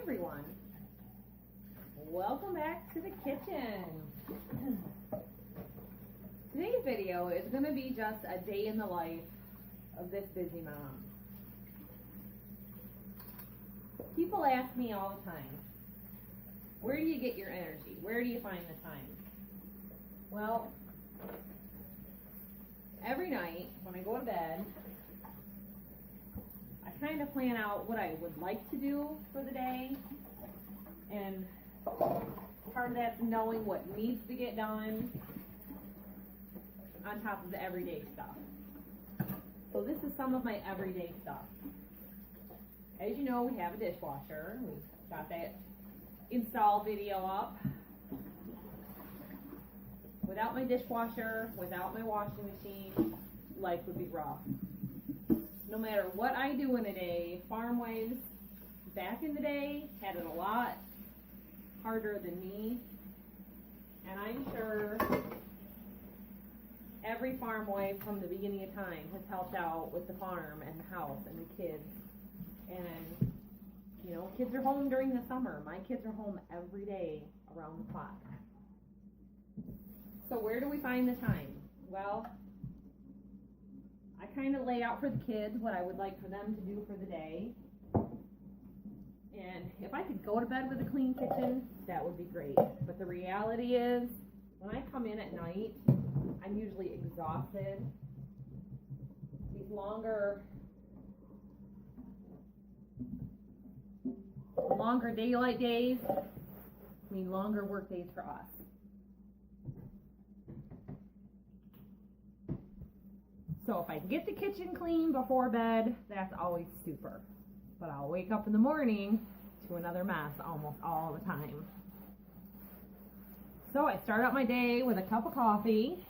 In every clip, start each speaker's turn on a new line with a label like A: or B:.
A: everyone. Welcome back to the kitchen. Today's video is going to be just a day in the life of this busy mom. People ask me all the time, where do you get your energy? Where do you find the time? Well, every night when I go to bed, I kind of plan out what I would like to do for the day, and part of that's knowing what needs to get done on top of the everyday stuff. So this is some of my everyday stuff. As you know, we have a dishwasher. We've got that install video up. Without my dishwasher, without my washing machine, life would be rough. No matter what I do in a day, farm wives back in the day had it a lot harder than me, and I'm sure every farm wife from the beginning of time has helped out with the farm and the house and the kids. And you know, kids are home during the summer. My kids are home every day around the clock. So where do we find the time? Well, I kind of lay out for the kids what I would like for them to do for the day. And if I could go to bed with a clean kitchen, that would be great. But the reality is, when I come in at night, I'm usually exhausted. These longer daylight days mean longer work days for us. So if I can get the kitchen clean before bed, that's always super. But I'll wake up in the morning to another mess almost all the time. So I start out my day with a cup of coffee.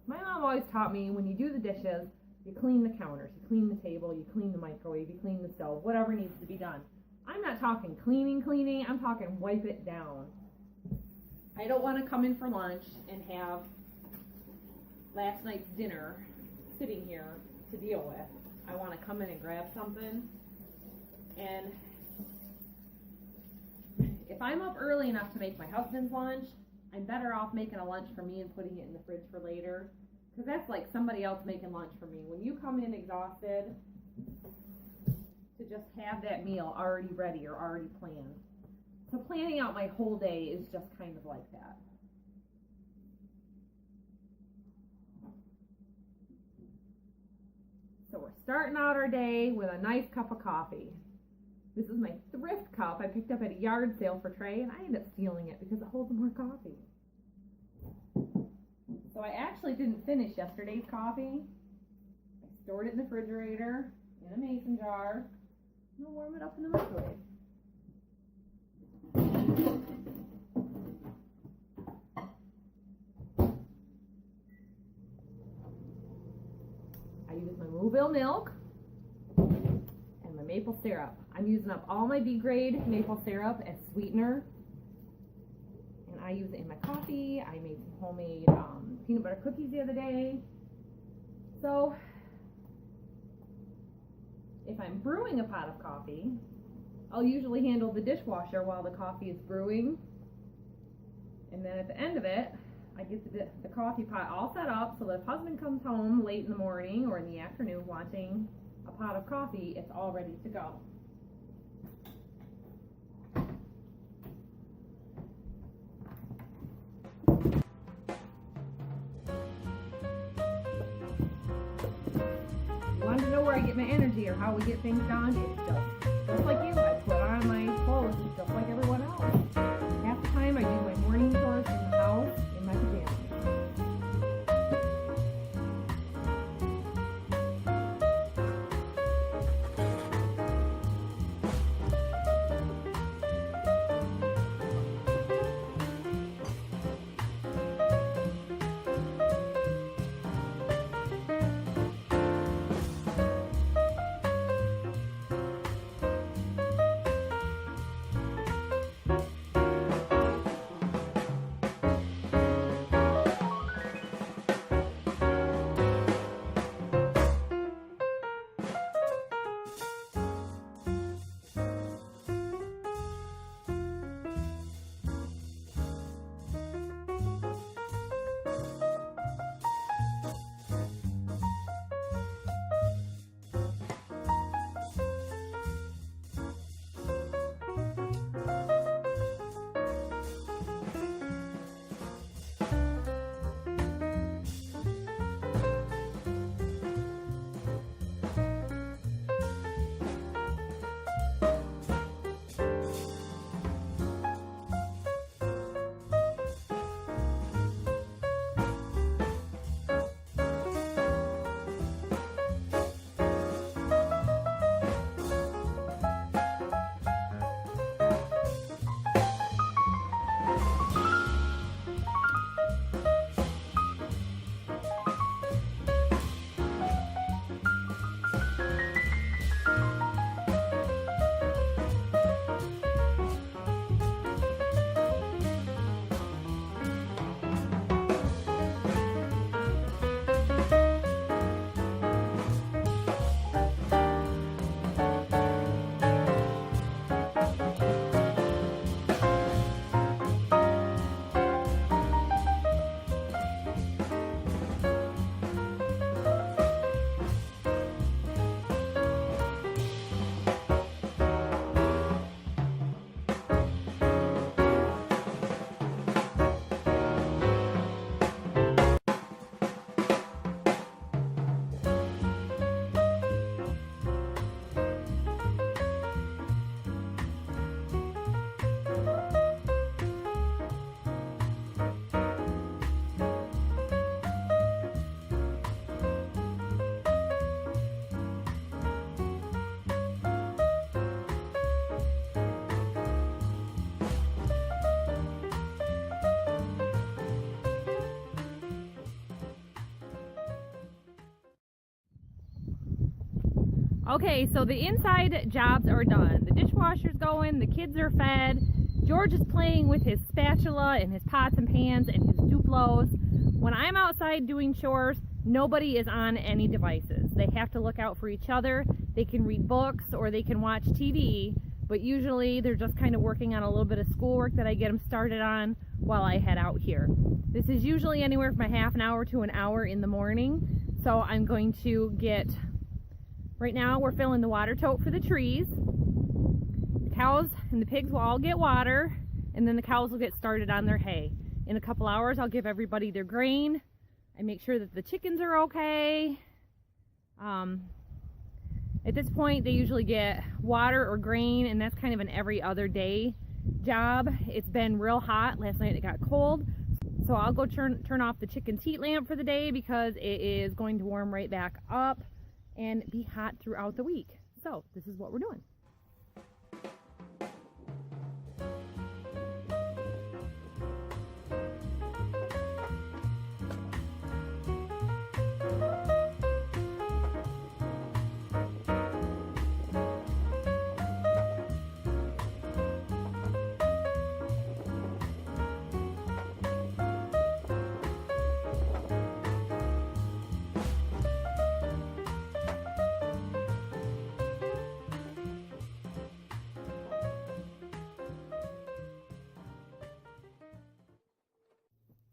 A: My mom always taught me, when you do the dishes, you clean the counters, you clean the table, you clean the microwave, you clean the stove, whatever needs to be done. I'm not talking cleaning, I'm talking wipe it down. I don't want to come in for lunch and have last night's dinner sitting here to deal with. I want to come in and grab something. And if I'm up early enough to make my husband's lunch, I'm better off making a lunch for me and putting it in the fridge for later. Because that's like somebody else making lunch for me. When you come in exhausted, to just have that meal already ready or already planned. So planning out my whole day is just kind of like that. So we're starting out our day with a nice cup of coffee. This is my thrift cup I picked up at a yard sale for Trey, and I ended up stealing it because it holds more coffee. So I actually didn't finish yesterday's coffee. I stored it in the refrigerator in a mason jar, and I'll warm it up in the microwave. I use my Moville milk and my maple syrup. I'm using up all my B-grade maple syrup as sweetener, and I use it in my coffee. I made some homemade peanut butter cookies the other day. So if I'm brewing a pot of coffee, I'll usually handle the dishwasher while the coffee is brewing, and then at the end of it, I get the coffee pot all set up so that if husband comes home late in the morning or in the afternoon wanting a pot of coffee, it's all ready to go. You want to know where I get my energy or how we get things done? It's just like you. I put on my clothes just like everyone else. Half the time I do my morning chores in the house in my pajamas. Okay, so the inside jobs are done. The dishwasher's going, the kids are fed. George is playing with his spatula and his pots and pans and his Duplos. When I'm outside doing chores, nobody is on any devices. They have to look out for each other. They can read books or they can watch TV, but usually they're just kind of working on a little bit of schoolwork that I get them started on while I head out here. This is usually anywhere from a half an hour to an hour in the morning, so I'm going to get... Right now we're filling the water tote for the trees. The cows and the pigs will all get water, and then the cows will get started on their hay. In a couple hours I'll give everybody their grain. I make sure that the chickens are okay. At this point they usually get water or grain, and that's kind of an every other day job. It's been real hot. Last night it got cold. So I'll go turn off the chicken's heat lamp for the day because it is going to warm right back up and be hot throughout the week. So this is what we're doing.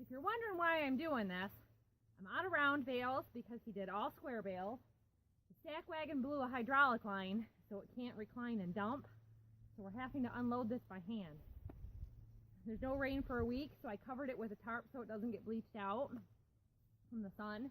A: If you're wondering why I'm doing this, I'm out of round bales because he did all square bales. The stack wagon blew a hydraulic line, so it can't recline and dump. So we're having to unload this by hand. There's no rain for a week, so I covered it with a tarp so it doesn't get bleached out from the sun.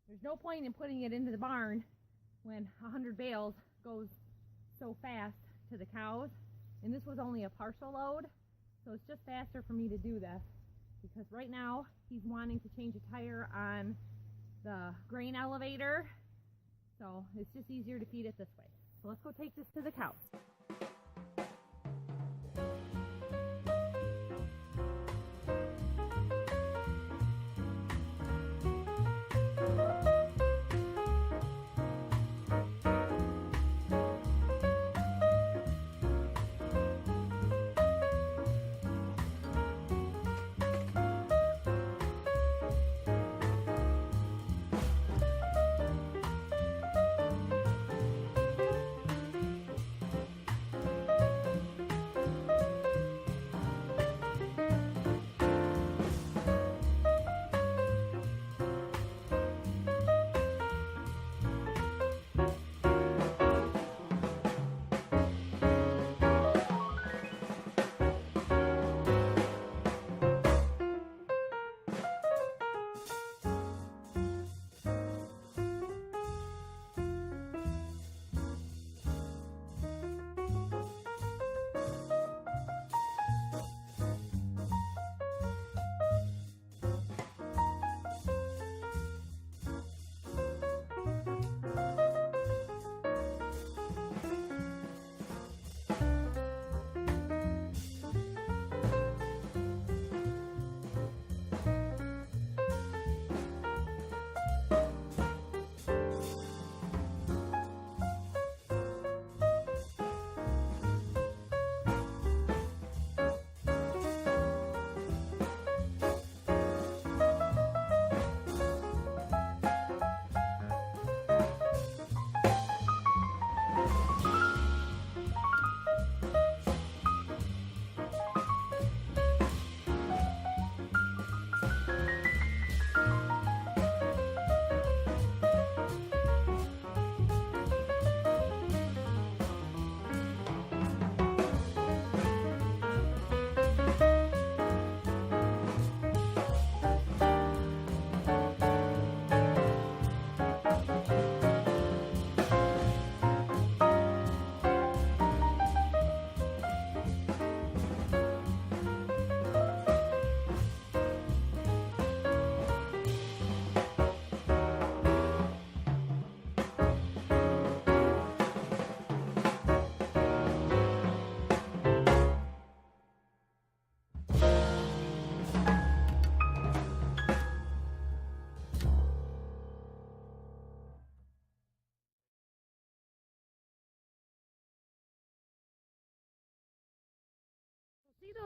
A: There's no point in putting it into the barn when 100 bales goes so fast to the cows. And this was only a partial load, so it's just faster for me to do this. Because right now he's wanting to change a tire on the grain elevator, so it's just easier to feed it this way. So let's go take this to the cows.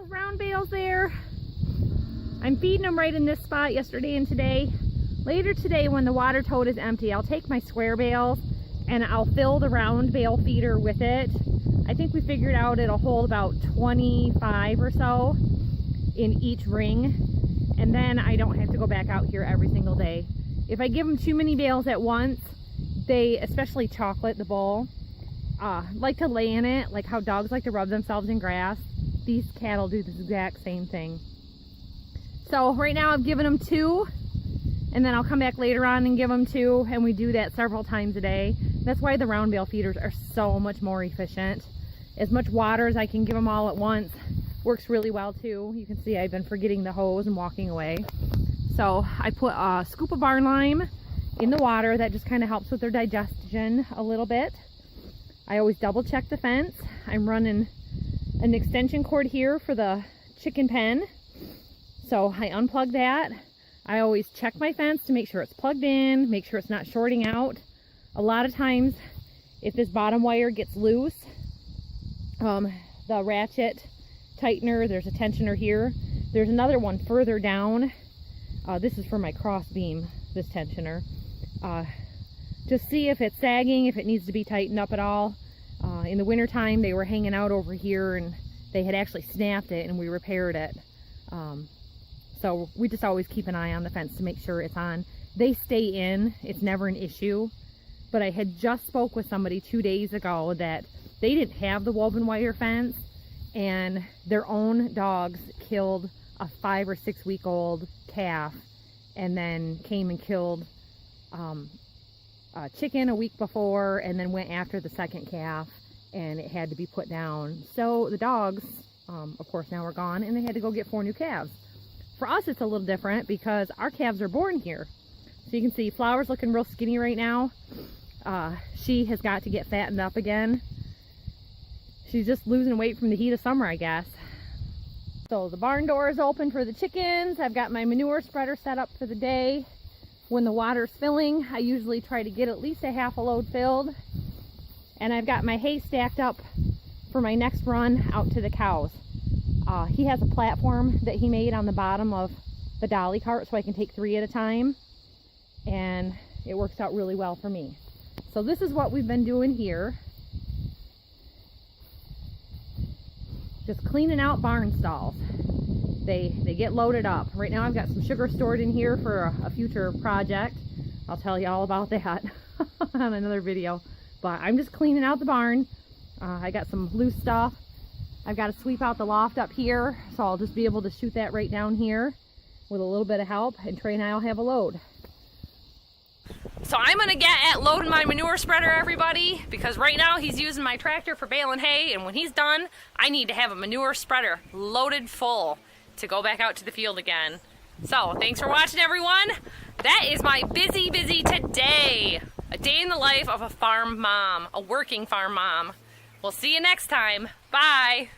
A: Those round bales there, I'm feeding them right in this spot yesterday and today. Later today, when the water tote is empty, I'll take my square bales and I'll fill the round bale feeder with it. I think we figured out it'll hold about 25 or so in each ring, and then I don't have to go back out here every single day. If I give them too many bales at once, they, especially Chocolate, the bull, like to lay in it, like how dogs like to rub themselves in grass. These cattle do the exact same thing. So right now I've given them 2, and then I'll come back later on and give them 2, and we do that several times a day. That's why the round bale feeders are so much more efficient. As much water as I can give them all at once works really well too. You can see I've been forgetting the hose and walking away. So I put a scoop of barn lime in the water. That just kind of helps with their digestion a little bit. I always double check the fence. I'm running an extension cord here for the chicken pen. So I unplug that. I always check my fence to make sure it's plugged in, make sure it's not shorting out. A lot of times, if this bottom wire gets loose, the ratchet tightener, there's a tensioner here. There's another one further down. This is for my cross beam, this tensioner. Just see if it's sagging, if it needs to be tightened up at all. In the winter time, they were hanging out over here and they had actually snapped it, and we repaired it. So we just always keep an eye on the fence to make sure it's on. They stay in, it's never an issue. But I had just spoke with somebody 2 days ago that they didn't have the woven wire fence, and their own dogs killed a 5 or 6 week old calf, and then came and killed a chicken a week before, and then went after the second calf, and it had to be put down. So the dogs, of course, now are gone, and they had to go get 4 new calves. For us, it's a little different because our calves are born here. So you can see Flower's looking real skinny right now. She has got to get fattened up again. She's just losing weight from the heat of summer, I guess. So the barn door is open for the chickens. I've got my manure spreader set up for the day. When the water's filling, I usually try to get at least a half a load filled. And I've got my hay stacked up for my next run out to the cows. He has a platform that he made on the bottom of the dolly cart so I can take 3 at a time. And it works out really well for me. So this is what we've been doing here. Just cleaning out barn stalls. They get loaded up. Right now I've got some sugar stored in here for a future project. I'll tell you all about that on another video. But I'm just cleaning out the barn. I got some loose stuff. I've got to sweep out the loft up here, so I'll just be able to shoot that right down here with a little bit of help, and Trey and I will have a load. So I'm going to get at loading my manure spreader, everybody, because right now he's using my tractor for baling hay, and when he's done, I need to have a manure spreader loaded full to go back out to the field again. So thanks for watching, everyone. That is my busy today. A day in the life of a farm mom, a working farm mom. We'll see you next time. Bye.